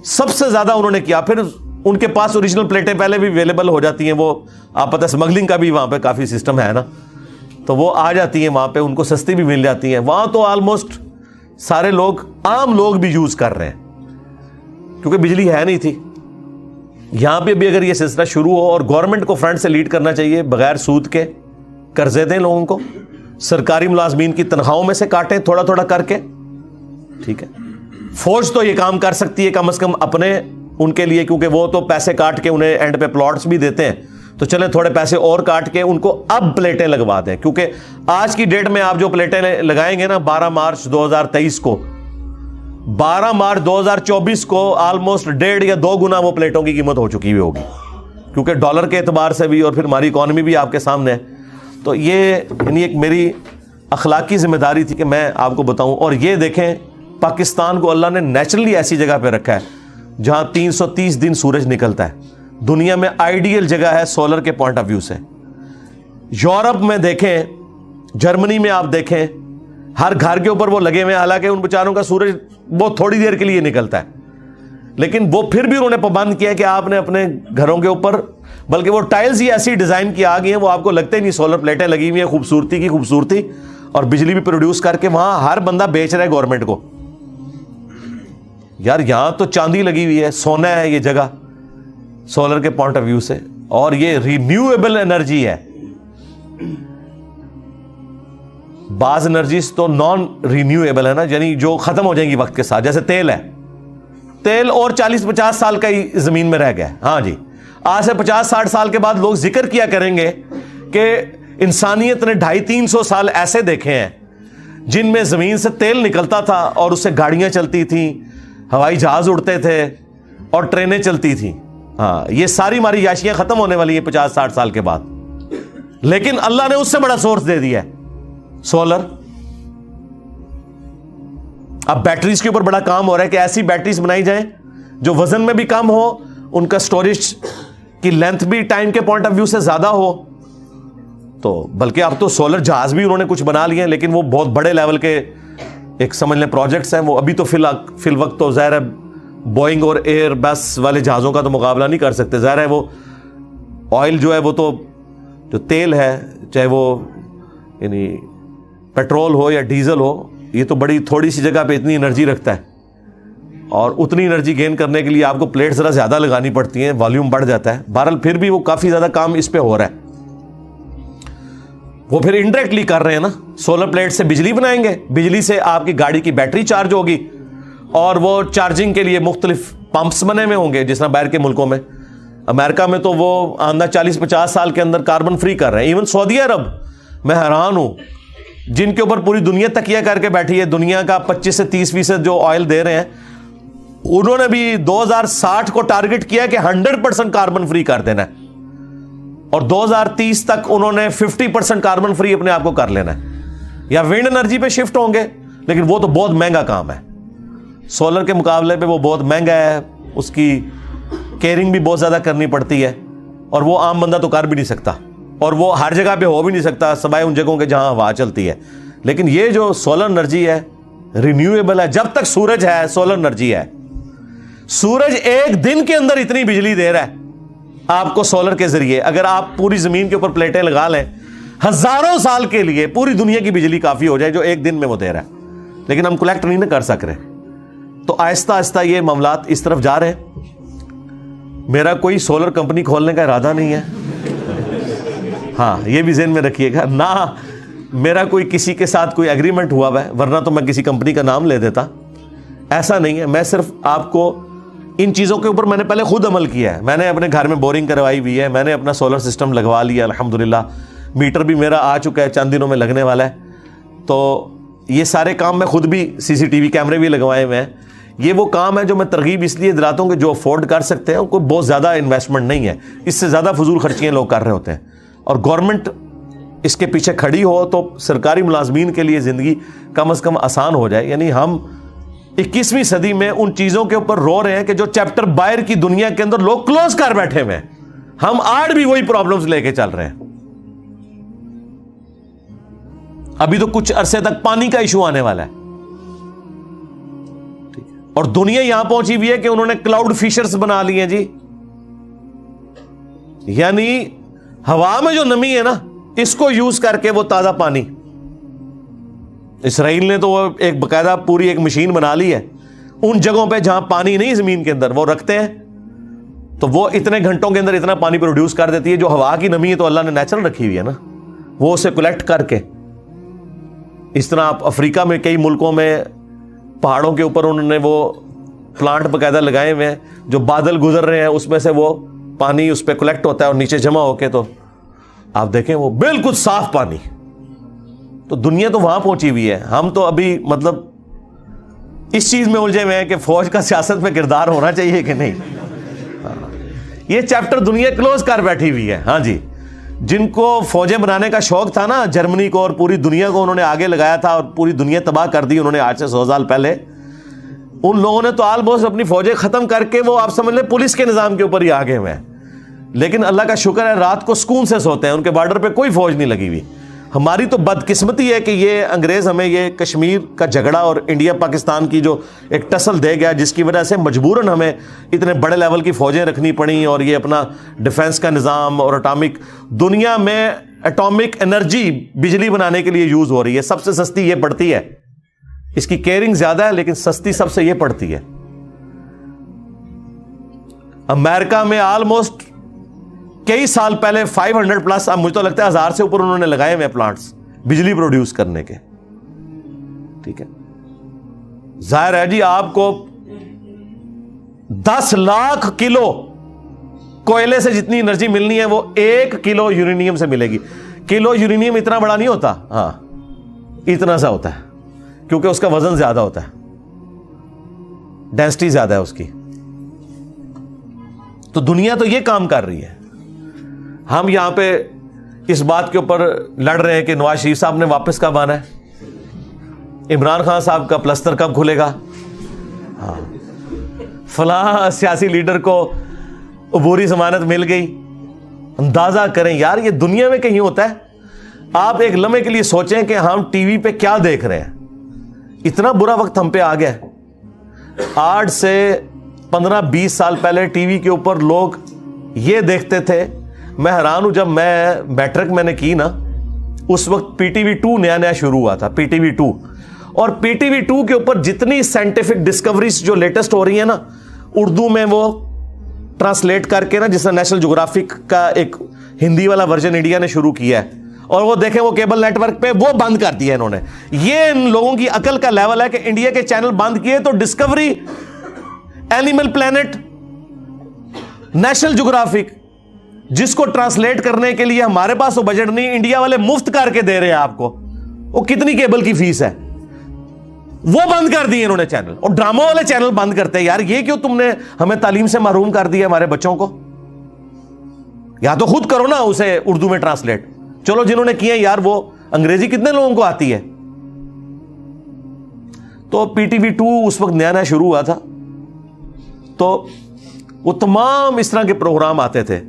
سب سے زیادہ انہوں نے کیا. پھر ان کے پاس اوریجنل پلیٹیں پہلے بھی اویلیبل ہو جاتی ہیں, وہ آپ پتہ اسمگلنگ کا بھی وہاں پہ کافی سسٹم ہے نا, تو وہ آ جاتی ہیں وہاں پہ, ان کو سستی بھی مل جاتی ہیں. وہاں تو آلموسٹ سارے لوگ, عام لوگ بھی یوز کر رہے ہیں کیونکہ بجلی ہے نہیں تھی. یہاں پہ بھی اگر یہ سلسلہ شروع ہو, اور گورنمنٹ کو فرنٹ سے لیڈ کرنا چاہیے, بغیر سود کے قرضے دیں لوگوں کو, سرکاری ملازمین کی تنخواہوں میں سے کاٹیں تھوڑا تھوڑا کر کے, ٹھیک ہے. فوج تو یہ کام کر سکتی ہے کم از کم اپنے ان کے لیے, کیونکہ وہ تو پیسے کاٹ کے انہیں اینڈ پہ پلاٹس بھی دیتے ہیں, تو چلیں تھوڑے پیسے اور کاٹ کے ان کو اب پلیٹیں لگوا دیں. کیونکہ آج کی ڈیٹ میں آپ جو پلیٹیں لگائیں گے نا 12 مارچ 2023 کو, 12 مارچ 2024 کو آلموسٹ 1.5 یا 2 گنا وہ پلیٹوں کی قیمت ہو چکی ہوئی ہوگی, کیونکہ ڈالر کے اعتبار سے بھی, اور پھر ہماری اکانومی بھی آپ کے سامنے ہے. تو یہ یعنی ایک میری اخلاقی ذمہ داری تھی کہ میں آپ کو بتاؤں. اور یہ دیکھیں پاکستان کو اللہ نے نیچرلی ایسی جگہ پہ رکھا ہے جہاں 330 دن سورج نکلتا ہے. دنیا میں آئیڈیل جگہ ہے سولر کے پوائنٹ آف ویو سے. یورپ میں دیکھیں, جرمنی میں آپ دیکھیں, ہر گھر کے اوپر وہ لگے ہوئے ہیں. حالانکہ ان بیچاروں کا سورج بہت تھوڑی دیر کے لیے نکلتا ہے, لیکن وہ پھر بھی انہوں نے پابند کیا کہ آپ نے اپنے گھروں کے اوپر, بلکہ وہ ٹائلز ہی ایسی ڈیزائن کی آ گئی ہیں وہ آپ کو لگتے ہی نہیں, سولر پلیٹیں لگی ہوئی ہیں, خوبصورتی کی خوبصورتی, اور بجلی بھی پروڈیوس کر کے وہاں ہر بندہ بیچ رہا ہے گورنمنٹ کو. یار یہاں تو چاندی لگی ہوئی ہے, سونا ہے یہ جگہ سولر کے پوائنٹ آف ویو سے, اور یہ رینیویبل انرجی ہے. بعض انرجیز تو نان رینیویبل ہے نا, یعنی جو ختم ہو جائیں گی وقت کے ساتھ, جیسے تیل ہے, تیل اور 40-50 سال کا ہی زمین میں رہ گیا. ہاں جی, آج سے 50-60 سال کے بعد لوگ ذکر کیا کریں گے کہ انسانیت نے 250-300 سال ایسے دیکھے ہیں جن میں زمین سے تیل نکلتا تھا اور اس سے گاڑیاں چلتی تھیں, ہوائی جہاز اڑتے تھے اور ٹرینیں چلتی تھیں. ہاں, یہ ساری ہماری یاشیاں ختم ہونے والی ہیں 50-60 سال کے بعد. لیکن اللہ نے اس سے بڑا سورس دے دیا ہے, سولر. اب بیٹریز کے اوپر بڑا کام ہو رہا ہے کہ ایسی بیٹریز بنائی جائیں جو وزن میں بھی کم ہو, ان کا سٹوریج کی لینتھ بھی ٹائم کے پوائنٹ آف ویو سے زیادہ ہو. تو بلکہ اب تو سولر جہاز بھی انہوں نے کچھ بنا لیے ہیں, لیکن وہ بہت بڑے لیول کے ایک سمجھ لیں پروجیکٹس ہیں. وہ ابھی تو فی الوقت تو ظاہر ہے بوئنگ اور ایئر بس والے جہازوں کا تو مقابلہ نہیں کر سکتے. ظاہر ہے وہ آئل جو ہے وہ تو جو تیل ہے, چاہے وہ یعنی پیٹرول ہو یا ڈیزل ہو, یہ تو بڑی تھوڑی سی جگہ پہ اتنی انرجی رکھتا ہے, اور اتنی انرجی گین کرنے کے لیے آپ کو پلیٹ ذرا زیادہ لگانی پڑتی ہیں, والیوم بڑھ جاتا ہے. بہرحال پھر بھی وہ کافی زیادہ کام اس پہ ہو رہا ہے. وہ پھر انڈائریکٹلی کر رہے ہیں نا, سولر پلیٹ سے بجلی بنائیں گے, بجلی سے آپ کی گاڑی کی بیٹری چارج ہوگی, اور وہ چارجنگ کے لیے مختلف پمپس بنے ہوئے ہوں گے جس طرح باہر کے ملکوں میں. امریکہ میں تو وہ آندہ 40-50 سال کے اندر کاربن فری کر رہے ہیں. ایون سعودی عرب, میں حیران ہوں, جن کے اوپر پوری دنیا تکیہ کر کے بیٹھی ہے, دنیا کا 25-30% جو آئل دے رہے ہیں, انہوں نے بھی 2060 کو ٹارگٹ کیا کہ 100% کاربن فری کر دینا ہے, اور 2030 تک انہوں نے 50% کاربن فری اپنے آپ کو کر لینا ہے. یا ونڈ انرجی پہ شفٹ ہوں گے, لیکن وہ تو بہت مہنگا کام ہے. سولر کے مقابلے پہ وہ بہت مہنگا ہے, اس کی کیئرنگ بھی بہت زیادہ کرنی پڑتی ہے, اور وہ عام بندہ تو کر بھی نہیں سکتا, اور وہ ہر جگہ پہ ہو بھی نہیں سکتا سوائے ان جگہوں کے جہاں ہوا چلتی ہے. لیکن یہ جو سولر انرجی ہے رینیویبل ہے. جب تک سورج ہے سولر انرجی ہے. سورج ایک دن کے اندر اتنی بجلی دے رہا ہے آپ کو سولر کے ذریعے. اگر آپ پوری زمین کے اوپر پلیٹیں لگا لیں, ہزاروں سال کے لیے پوری دنیا کی بجلی کافی ہو جائے جو ایک دن میں وہ دے رہا ہے. لیکن ہم کلیکٹ نہیں کر سک رہے. تو آہستہ آہستہ یہ معاملات اس طرف جا رہے ہیں. میرا کوئی سولر کمپنی کھولنے کا ارادہ نہیں ہے, ہاں یہ بھی ذہن میں رکھیے گا. نہ میرا کوئی کسی کے ساتھ کوئی ایگریمنٹ ہوا ہے, ورنہ تو میں کسی کمپنی کا نام لے دیتا. ایسا نہیں ہے. میں صرف آپ کو ان چیزوں کے اوپر میں نے پہلے خود عمل کیا ہے. میں نے اپنے گھر میں بورنگ کروائی ہوئی ہے, میں نے اپنا سولر سسٹم لگوا لیا الحمدللہ. میٹر بھی میرا آ چکا ہے, چند دنوں میں لگنے والا ہے. تو یہ سارے کام میں خود بھی CCTV کیمرے بھی لگوائے ہوئے ہیں. یہ وہ کام ہے جو میں ترغیب اس لیے دلاتا ہوں کہ جو افورڈ کر سکتے ہیں ان کو بہت زیادہ انویسٹمنٹ نہیں ہے, اس سے زیادہ فضول خرچیاں لوگ کر رہے ہوتے ہیں. اور گورنمنٹ اس کے پیچھے کھڑی ہو تو سرکاری ملازمین کے لیے زندگی کم از کم آسان ہو جائے. یعنی ہم 21ویں صدی میں ان چیزوں کے اوپر رو رہے ہیں کہ جو چیپٹر باہر کی دنیا کے اندر لوگ کلوز کر بیٹھے ہوئے ہیں, ہم آج بھی وہی پرابلمز لے کے چل رہے ہیں. ابھی تو کچھ عرصے تک پانی کا ایشو آنے والا ہے, اور دنیا یہاں پہنچی ہوئی ہے کہ انہوں نے کلاؤڈ فشرز بنا لی ہیں جی. یعنی ہوا میں جو نمی ہے نا, اس کو یوز کر کے وہ تازہ پانی, اسرائیل نے تو وہ ایک باقاعدہ پوری ایک مشین بنا لی ہے. ان جگہوں پہ جہاں پانی نہیں زمین کے اندر, وہ رکھتے ہیں تو وہ اتنے گھنٹوں کے اندر اتنا پانی پروڈیوس کر دیتی ہے. جو ہوا کی نمی ہے تو اللہ نے نیچرل رکھی ہوئی ہے نا, وہ اسے کلیکٹ کر کے. اس طرح آپ افریقہ میں کئی ملکوں میں پہاڑوں کے اوپر انہوں نے وہ پلانٹ باقاعدہ لگائے ہوئے ہیں, جو بادل گزر رہے ہیں اس میں سے وہ پانی اس پہ کلیکٹ ہوتا ہے اور نیچے جمع ہو کے, تو آپ دیکھیں وہ بالکل صاف پانی. تو دنیا تو وہاں پہنچی ہوئی ہے. ہم تو ابھی مطلب اس چیز میں الجھے ہوئے ہیں کہ فوج کا سیاست میں کردار ہونا چاہیے کہ نہیں. یہ چیپٹر دنیا کلوز کر بیٹھی ہوئی ہے. ہاں جی, جن کو فوجیں بنانے کا شوق تھا نا, جرمنی کو اور پوری دنیا کو انہوں نے آگے لگایا تھا اور پوری دنیا تباہ کر دی انہوں نے آج سے 100 سال پہلے. ان لوگوں نے تو آلموسٹ اپنی فوجیں ختم کر کے وہ آپ سمجھ لیں پولیس کے نظام کے اوپر ہی آگے ہوئے ہیں. لیکن اللہ کا شکر ہے رات کو سکون سے سوتے ہیں, ان کے بارڈر پہ کوئی فوج نہیں لگی ہوئی. ہماری تو بدقسمتی ہے کہ یہ انگریز ہمیں یہ کشمیر کا جھگڑا اور انڈیا پاکستان کی جو ایک ٹسل دے گیا, جس کی وجہ سے مجبوراً ہمیں اتنے بڑے لیول کی فوجیں رکھنی پڑیں, اور یہ اپنا ڈیفنس کا نظام اور دنیا میں اٹامک انرجی بجلی بنانے کے لیے یوز ہو رہی ہے. سب سے سستی یہ پڑتی ہے, اس کی کیئرنگ زیادہ ہے لیکن سستی سب سے یہ پڑتی ہے. امریکہ میں آلموسٹ کئی سال پہلے 500+, اب مجھے تو لگتا ہے 1000 سے اوپر انہوں نے لگائے ہوئے پلانٹس بجلی پروڈیوس کرنے کے. ٹھیک ہے, ظاہر ہے جی آپ کو 10 لاکھ کلو کوئلے سے جتنی انرجی ملنی ہے وہ 1 کلو یورینیم سے ملے گی. کلو یورینیم اتنا بڑا نہیں ہوتا, ہاں اتنا سا ہوتا ہے, کیونکہ اس کا وزن زیادہ ہوتا ہے, ڈینسٹی زیادہ ہے اس کی. تو دنیا تو یہ کام کر رہی ہے. ہم یہاں پہ اس بات کے اوپر لڑ رہے ہیں کہ نواز شریف صاحب نے واپس کب آنا ہے, عمران خان صاحب کا پلستر کب کھلے گا, ہاں فلاں سیاسی لیڈر کو عبوری ضمانت مل گئی. اندازہ کریں یار یہ دنیا میں کہیں ہوتا ہے. آپ ایک لمحے کے لیے سوچیں کہ ہم ٹی وی پہ کیا دیکھ رہے ہیں. اتنا برا وقت ہم پہ آ گیا. آج سے 15-20 سال پہلے ٹی وی کے اوپر لوگ یہ دیکھتے تھے. میں حیران ہوں, جب میں میٹرک میں نے کی نا, اس وقت پی ٹی وی 2 نیا شروع ہوا تھا, پی ٹی وی 2. اور پی ٹی وی 2 کے اوپر جتنی سائنٹیفک ڈسکوریز جو لیٹسٹ ہو رہی ہیں نا, اردو میں وہ ٹرانسلیٹ کر کے نا, جس طرح نیشنل جغرافک کا ایک ہندی والا ورژن انڈیا نے شروع کیا ہے, اور وہ دیکھیں وہ کیبل نیٹ ورک پہ وہ بند کر دیا انہوں نے. یہ ان لوگوں کی عقل کا لیول ہے کہ انڈیا کے چینل بند کیے تو Discovery, Animal Planet, National Geographic, جس کو ٹرانسلیٹ کرنے کے لیے ہمارے پاس وہ بجٹ نہیں, انڈیا والے مفت کر کے دے رہے ہیں آپ کو. وہ کتنی کیبل کی فیس ہے, وہ بند کر دیے انہوں نے چینل. اور ڈراموں والے چینل بند کرتے ہیں. یار یہ کیوں تم نے ہمیں تعلیم سے محروم کر دیا ہمارے بچوں کو؟ یا تو خود کرو نا اسے اردو میں ٹرانسلیٹ. چلو جنہوں نے کیے یار, وہ انگریزی کتنے لوگوں کو آتی ہے. تو پی ٹی وی 2 اس وقت نیا شروع ہوا تھا, تو وہ تمام اس طرح کے پروگرام آتے تھے.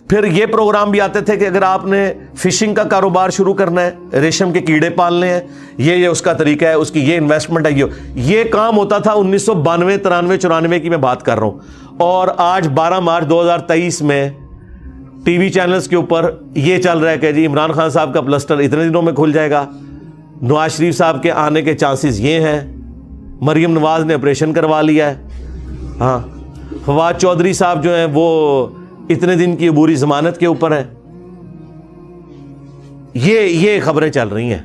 پھر یہ پروگرام بھی آتے تھے کہ اگر آپ نے فشنگ کا کاروبار شروع کرنا ہے, ریشم کے کیڑے پالنے ہیں, یہ اس کا طریقہ ہے, اس کی یہ انویسٹمنٹ ہے. یہ کام ہوتا تھا 1992, 93, 94 کی میں بات کر رہا ہوں. اور آج 12 مارچ 2023 میں ٹی وی چینلز کے اوپر یہ چل رہا ہے کہ جی عمران خان صاحب کا پلسٹر اتنے دنوں میں کھل جائے گا, نواز شریف صاحب کے آنے کے چانسز یہ ہیں, مریم نواز نے آپریشن کروا لیا ہے, ہاں فواد چودھری صاحب جو ہیں وہ اتنے دن کی عبوری ضمانت کے اوپر ہے. یہ خبریں چل رہی ہیں.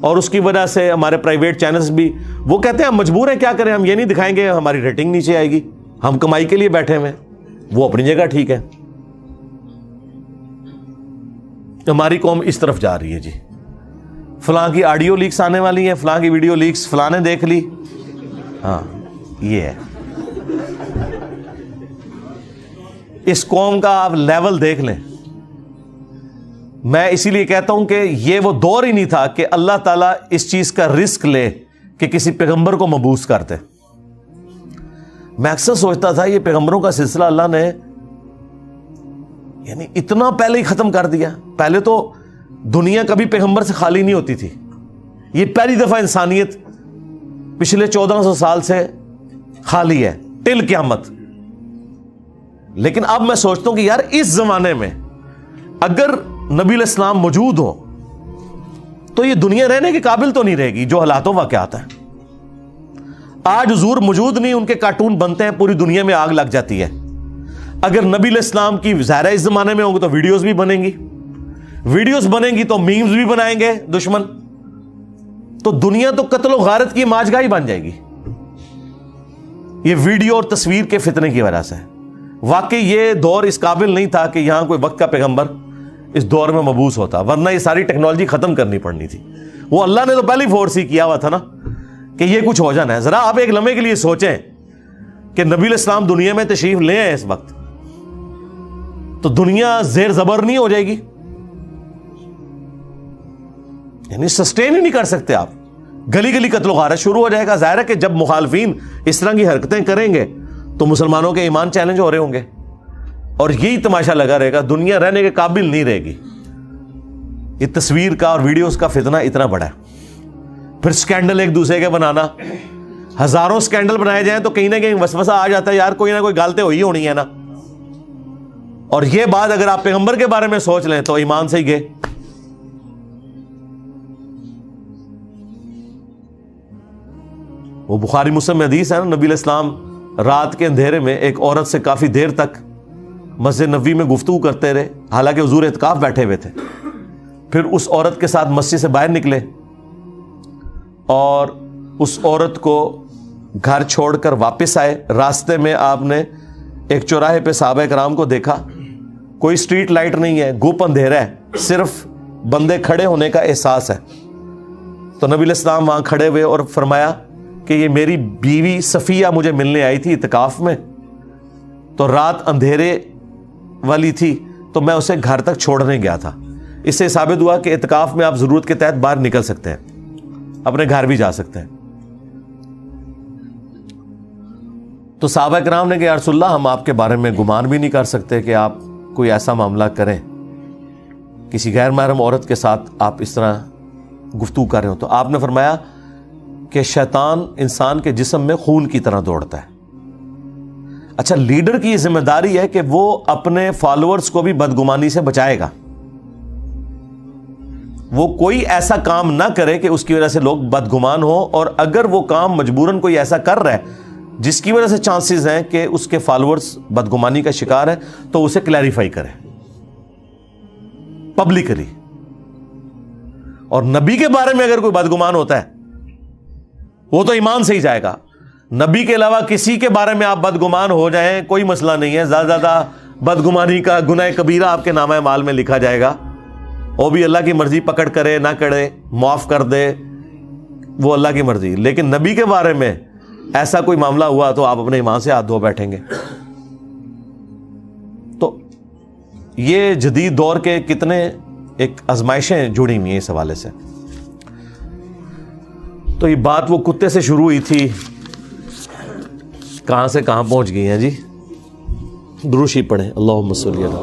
اور اس کی وجہ سے ہمارے پرائیویٹ چینلز بھی وہ کہتے ہیں ہم مجبور ہیں, کیا کریں, ہم یہ نہیں دکھائیں گے, ہماری ریٹنگ نیچے آئے گی, ہم کمائی کے لیے بیٹھے ہوئے. وہ اپنی جگہ ٹھیک ہے. ہماری قوم اس طرف جا رہی ہے جی. فلاں کی آڈیو لیکس آنے والی ہیں, فلاں کی ویڈیو لیکس فلاں نے دیکھ لی. ہاں یہ ہے. اس قوم کا آپ لیول دیکھ لیں. میں اسی لیے کہتا ہوں کہ یہ وہ دور ہی نہیں تھا کہ اللہ تعالیٰ اس چیز کا رسک لے کہ کسی پیغمبر کو مبعوث کرتے. میں اکثر سوچتا تھا یہ پیغمبروں کا سلسلہ اللہ نے یعنی اتنا پہلے ہی ختم کر دیا. پہلے تو دنیا کبھی پیغمبر سے خالی نہیں ہوتی تھی. یہ پہلی دفعہ انسانیت پچھلے 1400 سال سے خالی ہے ٹل قیامت. لیکن اب میں سوچتا ہوں کہ یار اس زمانے میں اگر نبی علیہ السلام موجود ہو تو یہ دنیا رہنے کے قابل تو نہیں رہے گی جو حالات و واقعات ہیں. آج حضور موجود نہیں, ان کے کارٹون بنتے ہیں, پوری دنیا میں آگ لگ جاتی ہے. اگر نبی علیہ السلام کی ظاہرہ اس زمانے میں ہوں گے تو ویڈیوز بھی بنیں گی, ویڈیوز بنیں گی تو میمز بھی بنائیں گے دشمن. تو دنیا تو قتل و غارت کی ماجگاہ بن جائے گی. یہ ویڈیو اور تصویر کے فتنے کی وجہ سے. واقعی یہ دور اس قابل نہیں تھا کہ یہاں کوئی وقت کا پیغمبر اس دور میں مبعوث ہوتا, ورنہ یہ ساری ٹیکنالوجی ختم کرنی پڑنی تھی. وہ اللہ نے تو پہلی فورس ہی کیا ہوا تھا نا کہ یہ کچھ ہو جانا ہے. ذرا آپ ایک لمحے کے لیے سوچیں کہ نبی علیہ السلام دنیا میں تشریف لے آئے اس وقت, تو دنیا زیر زبر نہیں ہو جائے گی, یعنی سسٹین ہی نہیں کر سکتے آپ. گلی گلی قتل و غارت شروع ہو جائے گا. ظاہر ہے کہ جب مخالفین اس طرح کی حرکتیں کریں گے تو مسلمانوں کے ایمان چیلنج ہو رہے ہوں گے, اور یہی تماشا لگا رہے گا. دنیا رہنے کے قابل نہیں رہے گی. یہ تصویر کا اور ویڈیوز کا فتنہ اتنا بڑا ہے. پھر سکینڈل ایک دوسرے کے بنانا, ہزاروں سکینڈل بنائے جائیں تو کہیں نہ کہیں وسوسہ آ جاتا ہے یار کوئی نہ کوئی غلطی ہوئی ہونی ہے نا. اور یہ بات اگر آپ پیغمبر کے بارے میں سوچ لیں تو ایمان سے ہی گئے. وہ بخاری مسلم میں حدیث ہے نا, نبی علیہ السلام رات کے اندھیرے میں ایک عورت سے کافی دیر تک مسجد نبوی میں گفتگو کرتے رہے, حالانکہ حضور اعتکاف بیٹھے ہوئے تھے. پھر اس عورت کے ساتھ مسجد سے باہر نکلے اور اس عورت کو گھر چھوڑ کر واپس آئے. راستے میں آپ نے ایک چوراہے پہ صحابہ کرام کو دیکھا, کوئی اسٹریٹ لائٹ نہیں ہے, گپ اندھیرا ہے, صرف بندے کھڑے ہونے کا احساس ہے. تو نبی علیہ السلام وہاں کھڑے ہوئے اور فرمایا کہ یہ میری بیوی صفیہ مجھے ملنے آئی تھی اعتکاف میں, تو رات اندھیرے والی تھی تو میں اسے گھر تک چھوڑنے گیا تھا. اس سے ثابت ہوا کہ اعتکاف میں آپ ضرورت کے تحت باہر نکل سکتے ہیں, اپنے گھر بھی جا سکتے ہیں. تو صحابہ کرام نے کہ یا رسول اللہ ہم آپ کے بارے میں گمان بھی نہیں کر سکتے کہ آپ کوئی ایسا معاملہ کریں, کسی غیر محرم عورت کے ساتھ آپ اس طرح گفتگو کر رہے ہو. تو آپ نے فرمایا کہ شیطان انسان کے جسم میں خون کی طرح دوڑتا ہے. اچھا, لیڈر کی ذمہ داری ہے کہ وہ اپنے فالوورز کو بھی بدگمانی سے بچائے گا. وہ کوئی ایسا کام نہ کرے کہ اس کی وجہ سے لوگ بدگمان ہو, اور اگر وہ کام مجبوراً کوئی ایسا کر رہا ہے جس کی وجہ سے چانسز ہیں کہ اس کے فالوورز بدگمانی کا شکار ہے, تو اسے کلیریفائی کرے پبلکلی. اور نبی کے بارے میں اگر کوئی بدگمان ہوتا ہے وہ تو ایمان سے ہی جائے گا. نبی کے علاوہ کسی کے بارے میں آپ بدگمان ہو جائیں کوئی مسئلہ نہیں ہے, زیادہ زیادہ بدگمانی کا گناہ کبیرہ آپ کے نامہ اعمال میں لکھا جائے گا. وہ بھی اللہ کی مرضی, پکڑ کرے نہ کرے, معاف کر دے, وہ اللہ کی مرضی. لیکن نبی کے بارے میں ایسا کوئی معاملہ ہوا تو آپ اپنے ایمان سے ہاتھ دھو بیٹھیں گے. تو یہ جدید دور کے کتنے ایک آزمائشیں جڑی ہوئی ہیں اس حوالے سے. تو یہ بات وہ کتے سے شروع ہوئی تھی, کہاں سے کہاں پہنچ گئی ہیں جی. دروشی پڑھیں, اللہم صلی علی